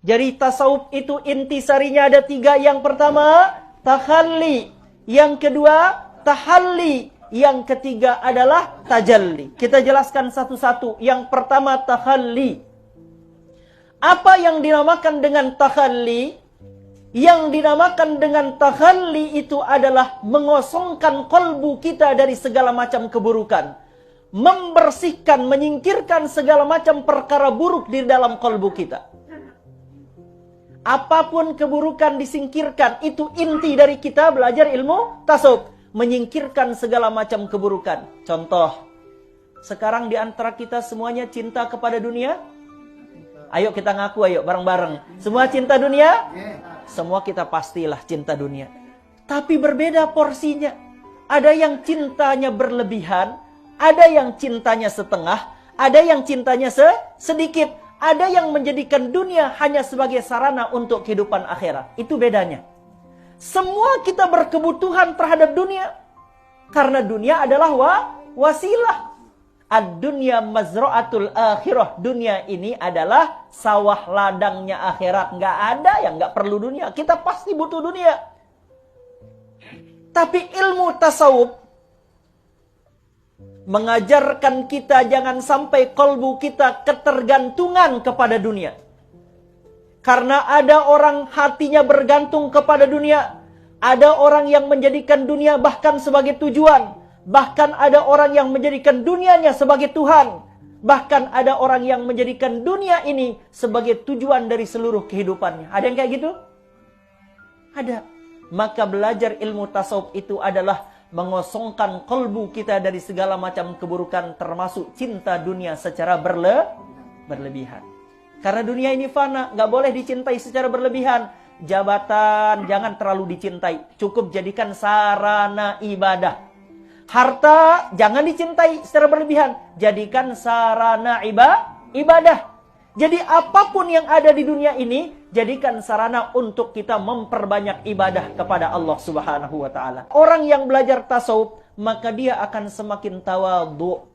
Jadi tasawuf itu intisarinya ada 3. Yang pertama, takhalli. Yang kedua, tahalli. Yang ketiga adalah tajalli. Kita jelaskan satu-satu. Yang pertama, takhalli. Apa yang dinamakan dengan takhalli? Yang dinamakan dengan takhalli itu adalah mengosongkan kolbu kita dari segala macam keburukan. Membersihkan, menyingkirkan segala macam perkara buruk di dalam kolbu kita. Apapun keburukan disingkirkan. Itu inti dari kita belajar ilmu tasawuf. Menyingkirkan segala macam keburukan. Contoh, sekarang di antara kita semuanya cinta kepada dunia? Ayo kita ngaku, ayo bareng-bareng. Semua cinta dunia? Semua kita pastilah cinta dunia. Tapi berbeda porsinya. Ada yang cintanya berlebihan, ada yang cintanya setengah, ada yang cintanya sedikit, ada yang menjadikan dunia hanya sebagai sarana untuk kehidupan akhirat. Itu bedanya. Semua kita berkebutuhan terhadap dunia. Karena dunia adalah wasilah. Ad-dunya mazra'atul akhirah. Dunia ini adalah sawah ladangnya akhirat. Nggak ada yang nggak perlu dunia. Kita pasti butuh dunia. Tapi ilmu tasawuf mengajarkan kita jangan sampai kolbu kita ketergantungan kepada dunia. Karena ada orang hatinya bergantung kepada dunia. Ada orang yang menjadikan dunia bahkan sebagai tujuan. Bahkan ada orang yang menjadikan dunianya sebagai Tuhan. Bahkan ada orang yang menjadikan dunia ini sebagai tujuan dari seluruh kehidupannya. Ada yang kayak gitu? Ada. Maka belajar ilmu tasawuf itu adalah mengosongkan kolbu kita dari segala macam keburukan, termasuk cinta dunia secara berlebihan. Karena dunia ini fana, nggak boleh dicintai secara berlebihan. Jabatan jangan terlalu dicintai, cukup jadikan sarana ibadah. Harta jangan dicintai secara berlebihan, jadikan sarana ibadah. Jadi apapun yang ada di dunia ini, jadikan sarana untuk kita memperbanyak ibadah kepada Allah Subhanahu wa Ta'ala. Orang yang belajar tasawuf, maka dia akan semakin tawadhu.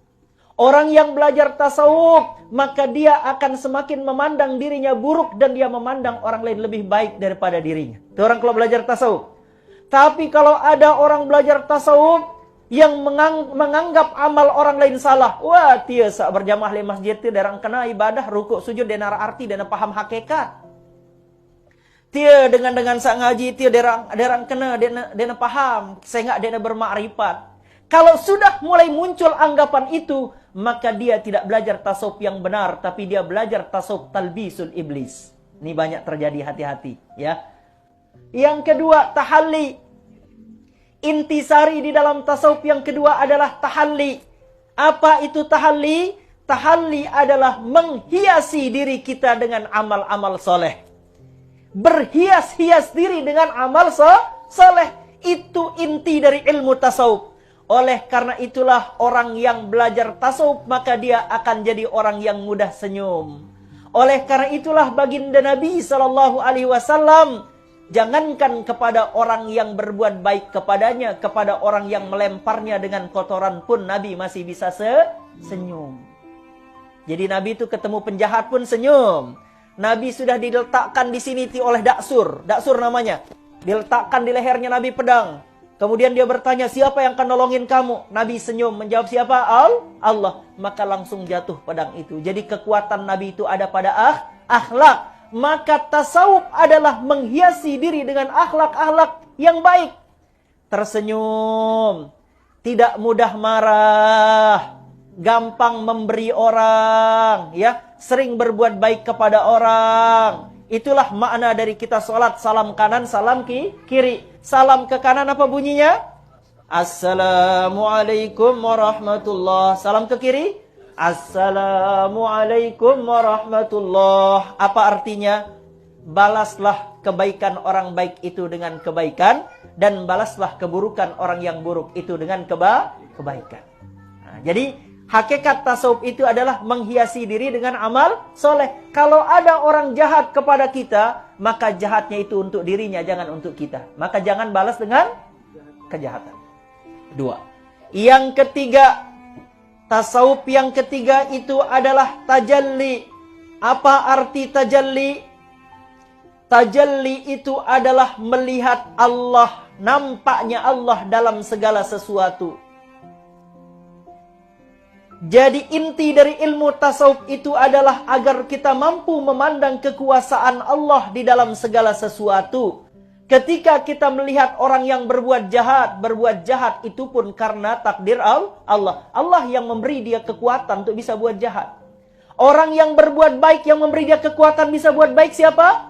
Orang yang belajar tasawuf, maka dia akan semakin memandang dirinya buruk dan dia memandang orang lain lebih baik daripada dirinya. Itu orang kalau belajar tasawuf. Tapi kalau ada orang belajar tasawuf yang menganggap amal orang lain salah, wah dia sak berjamaah di masjid dia derang kena ibadah rukuk sujud denara arti dan paham hakikat. Dia dengan sak ngaji dia derang kena dena paham sehingga dena bermakrifat. Kalau sudah mulai muncul anggapan itu, maka dia tidak belajar tasawuf yang benar, tapi dia belajar tasawuf talbisul iblis. Ini banyak terjadi, hati-hati ya. Yang kedua, tahalli. Intisari di dalam tasawuf yang kedua adalah tahalli. Apa itu tahalli? Tahalli adalah menghiasi diri kita dengan amal-amal soleh. Berhias-hias diri dengan amal soleh. Itu inti dari ilmu tasawuf. Oleh karena itulah orang yang belajar tasawuf maka dia akan jadi orang yang mudah senyum. Oleh karena itulah baginda Nabi SAW, jangankan kepada orang yang berbuat baik kepadanya, kepada orang yang melemparnya dengan kotoran pun Nabi masih bisa senyum. Jadi Nabi itu ketemu penjahat pun senyum. Nabi sudah diletakkan di sini oleh Daksur namanya. Diletakkan di lehernya Nabi pedang. Kemudian dia bertanya, siapa yang akan nolongin kamu? Nabi senyum, menjawab siapa? Allah. Maka langsung jatuh pedang itu. Jadi kekuatan Nabi itu ada pada akhlak. Maka tasawuf adalah menghiasi diri dengan akhlak-akhlak yang baik. Tersenyum, tidak mudah marah, gampang memberi orang, ya, sering berbuat baik kepada orang. Itulah makna dari kita sholat, salam kanan, salam kiri. Salam ke kanan apa bunyinya? Assalamualaikum warahmatullah. Salam ke kiri? Assalamualaikum warahmatullah. Apa artinya? Balaslah kebaikan orang baik itu dengan kebaikan, dan balaslah keburukan orang yang buruk itu dengan kebaikan. Nah, jadi hakikat tasawuf itu adalah menghiasi diri dengan amal soleh. Kalau ada orang jahat kepada kita, maka jahatnya itu untuk dirinya, jangan untuk kita. Maka jangan balas dengan kejahatan. 2. Yang ketiga, tasawuf yang ketiga itu adalah tajalli. Apa arti tajalli? Tajalli itu adalah melihat Allah, nampaknya Allah dalam segala sesuatu. Jadi inti dari ilmu tasawuf itu adalah agar kita mampu memandang kekuasaan Allah di dalam segala sesuatu. Ketika kita melihat orang yang berbuat jahat itu pun karena takdir Allah. Allah yang memberi dia kekuatan untuk bisa buat jahat. Orang yang berbuat baik, yang memberi dia kekuatan bisa buat baik siapa?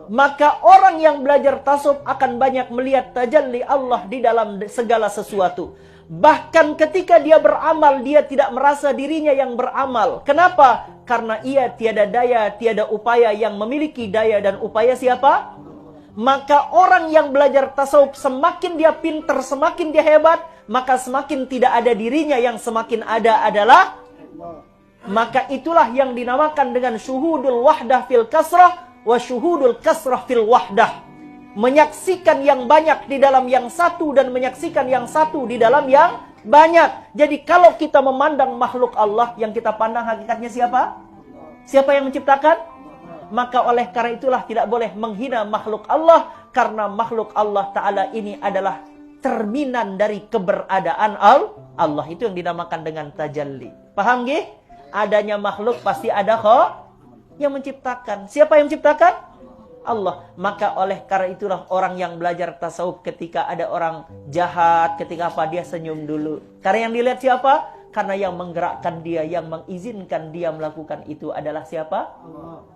Maka orang yang belajar tasawuf akan banyak melihat tajalli Allah di dalam segala sesuatu. Bahkan ketika dia beramal, dia tidak merasa dirinya yang beramal. Kenapa? Karena ia tiada daya, tiada upaya. Yang memiliki daya dan upaya siapa? Maka orang yang belajar tasawuf, semakin dia pintar, semakin dia hebat, maka semakin tidak ada dirinya, yang semakin ada adalah. Maka itulah yang dinamakan dengan syuhudul wahdah fil kasrah wa syuhudul kasrah fil wahdah. Menyaksikan yang banyak di dalam yang satu dan menyaksikan yang satu di dalam yang banyak. Jadi kalau kita memandang makhluk Allah, yang kita pandang hakikatnya siapa? Siapa yang menciptakan? Maka oleh karena itulah tidak boleh menghina makhluk Allah, karena makhluk Allah Ta'ala ini adalah cerminan dari keberadaan Allah. Itu yang dinamakan dengan tajalli. Paham gih? Adanya makhluk pasti ada kok yang menciptakan. Siapa yang menciptakan? Allah. Maka oleh karena itulah orang yang belajar tasawuf, ketika ada orang jahat, ketika apa, dia senyum dulu. Karena yang dilihat siapa? Karena yang menggerakkan dia, yang mengizinkan dia melakukan itu adalah siapa? Allah.